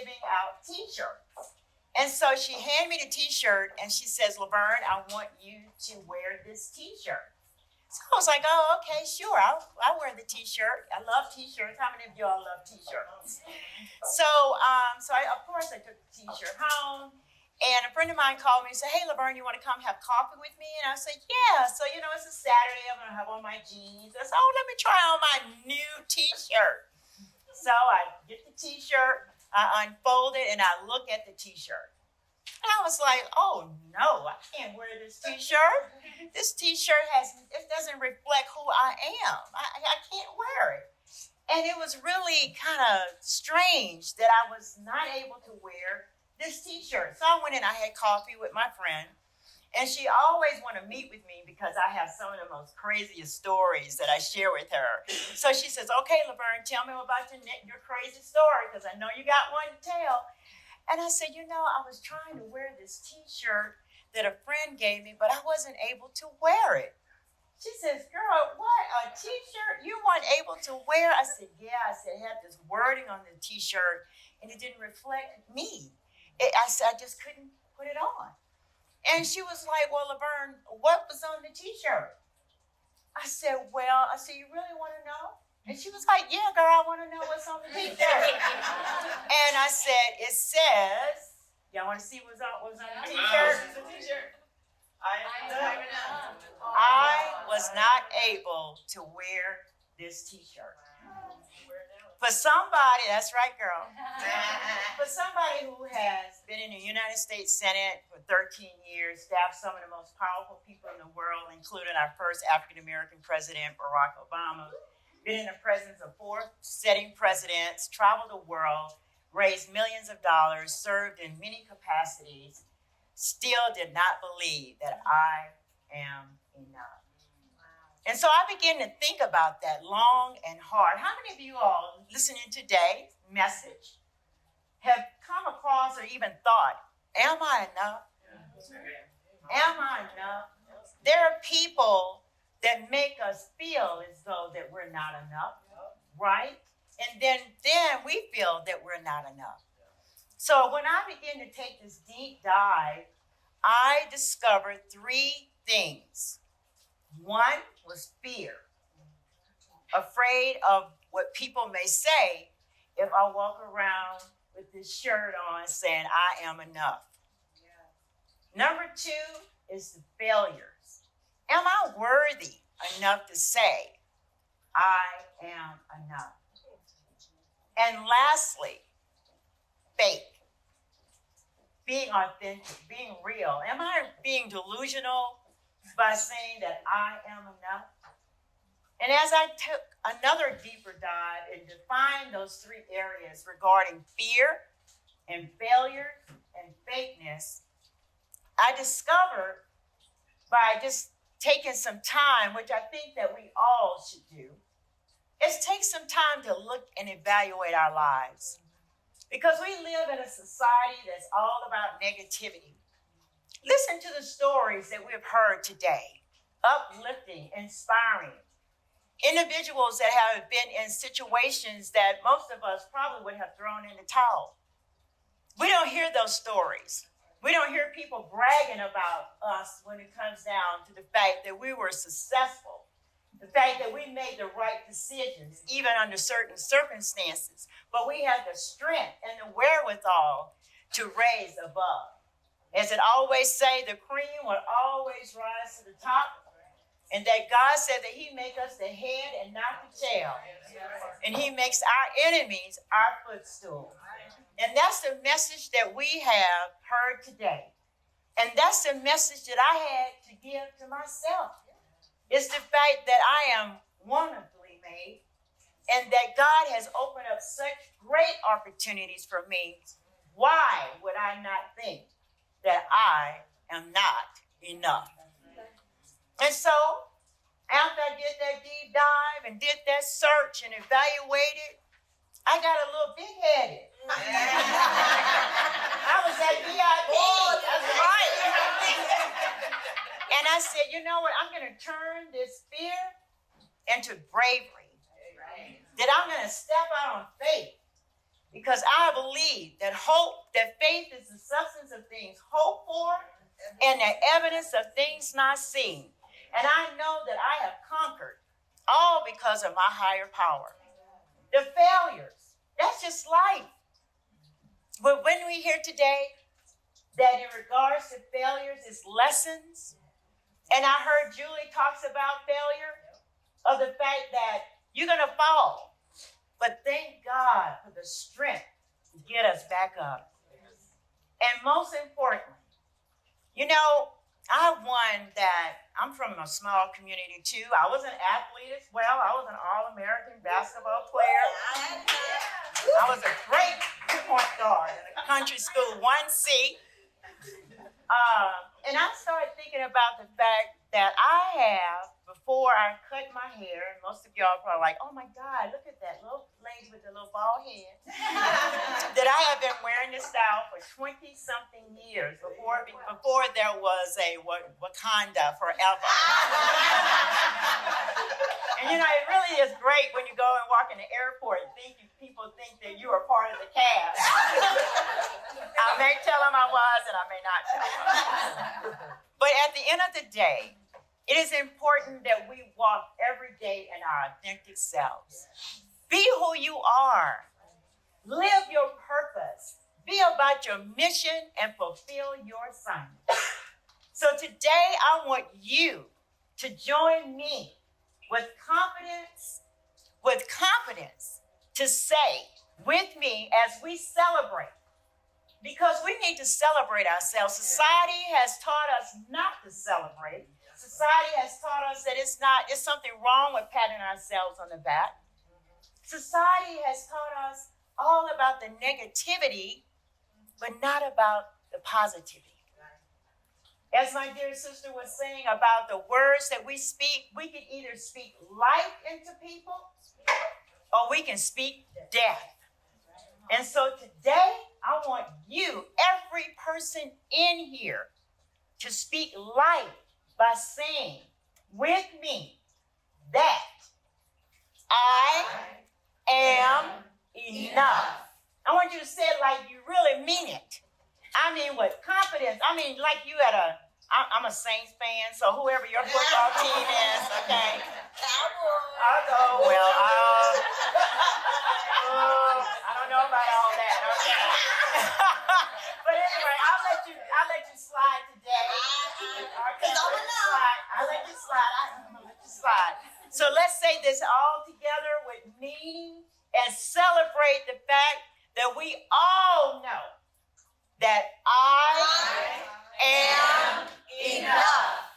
giving out T-shirts. And so she handed me the T-shirt and she says, Laverne, I want you to wear this T-shirt. So I was like, oh, okay, sure. I'll wear the T-shirt. I love T-shirts. How many of y'all love T-shirts? So of course, I took the T-shirt home. And a friend of mine called me and said, hey, Laverne, you want to come have coffee with me? And I said, yeah. So, it's a Saturday. I'm going to have on my jeans. I said, oh, let me try on my new T-shirt. So I get the T-shirt, I unfold it, and I look at the T-shirt. And I was like, oh, no, I can't wear this T-shirt. This T-shirt it doesn't reflect who I am. I can't wear it. And it was really kind of strange that I was not able to wear this T-shirt. So I went in, I had coffee with my friend, and she always wanted to meet with me because I have some of the most craziest stories that I share with her. So she says, okay, Laverne, tell me about your crazy story because I know you got one to tell. And I said, I was trying to wear this T-shirt that a friend gave me, but I wasn't able to wear it. She says, girl, what, a T-shirt you weren't able to wear? I said, yeah. I said, it had this wording on the T-shirt, and it didn't reflect me. I said, I just couldn't put it on. And she was like, well, Laverne, what was on the T-shirt? I said, you really want to know? And she was like, yeah, girl, I want to know what's on the T-shirt. And I said, it says, y'all want to see what's on the T-shirt? I was not able to wear this T-shirt. For somebody, that's right, girl. For somebody who has been in the United States Senate for 13 years, staffed some of the most powerful people in the world, including our first African-American president, Barack Obama, been in the presence of 4 sitting presidents, traveled the world, raised millions of dollars, served in many capacities, still did not believe that I am enough. And so I began to think about that long and hard. How many of you all listening to today's message have come across or even thought, am I enough? Am I enough? There are people that make us feel as though that we're not enough, right? And then we feel that we're not enough. So when I began to take this deep dive, I discovered 3 things. One was fear. Afraid of what people may say if I walk around with this shirt on saying I am enough. Number 2 is the failures. Am I worthy enough to say I am enough? And lastly, faith. Being authentic, being real. Am I being delusional by saying that I am enough? And as I took another deeper dive and defined those 3 areas regarding fear and failure and fakeness, I discovered by just taking some time, which I think that we all should do, is take some time to look and evaluate our lives. Because we live in a society that's all about negativity. Listen to the stories that we've heard today. Uplifting, inspiring. Individuals that have been in situations that most of us probably would have thrown in the towel. We don't hear those stories. We don't hear people bragging about us when it comes down to the fact that we were successful. The fact that we made the right decisions, even under certain circumstances. But we had the strength and the wherewithal to raise above. As it always say, the cream will always rise to the top. And that God said that he make us the head and not the tail. And he makes our enemies our footstool. And that's the message that we have heard today. And that's the message that I had to give to myself. It's the fact that I am wonderfully made and that God has opened up such great opportunities for me. Why would I not think that I am not enough? And so, after I did that deep dive and did that search and evaluated, I got a little big-headed. I was at VIP. That's right. And I said, you know what? I'm going to turn this fear into bravery. That I'm going to step out on faith. Because I believe that faith is the substance of things hoped for and the evidence of things not seen. And I know that I have conquered all because of my higher power. The failures, that's just life. But when we hear today that in regards to failures is lessons, and I heard Julie talks about failure, of the fact that you're going to fall. But thank God for the strength to get us back up. And most importantly, you know, I'm from a small community too. I was an athlete as well. I was an All-American basketball player. I was a great point guard in a country school 1C. And I started thinking about the fact that before I cut my hair, and most of y'all are probably like, oh my God, look at that little lady with the little bald head, that I have been wearing this style for 20-something years before there was a Wakanda forever. And you know, it really is great when you go and walk in the airport and people think that you are part of the cast. I may tell them I was, and I may not tell them. But at the end of the day, it is important that we walk every day in our authentic selves. Be who you are. Live your purpose. Be about your mission and fulfill your assignment. So today, I want you to join me with confidence to say with me as we celebrate. Because we need to celebrate ourselves. Society has taught us not to celebrate. Society has taught us that it's something wrong with patting ourselves on the back. Society has taught us all about the negativity, but not about the positivity. As my dear sister was saying about the words that we speak, we can either speak life into people or we can speak death. And so today, I want you, every person in here, to speak life by saying with me that I am enough. I want you to say it like you really mean it. I mean with confidence. I mean like you I'm a Saints fan, so whoever your football team is, okay? I'll go, well, I don't know about all that, okay? But anyway, I'll let you slide today. Okay, I'll let you slide. So let's say this all together with meaning and celebrate the fact that we all know that I am enough.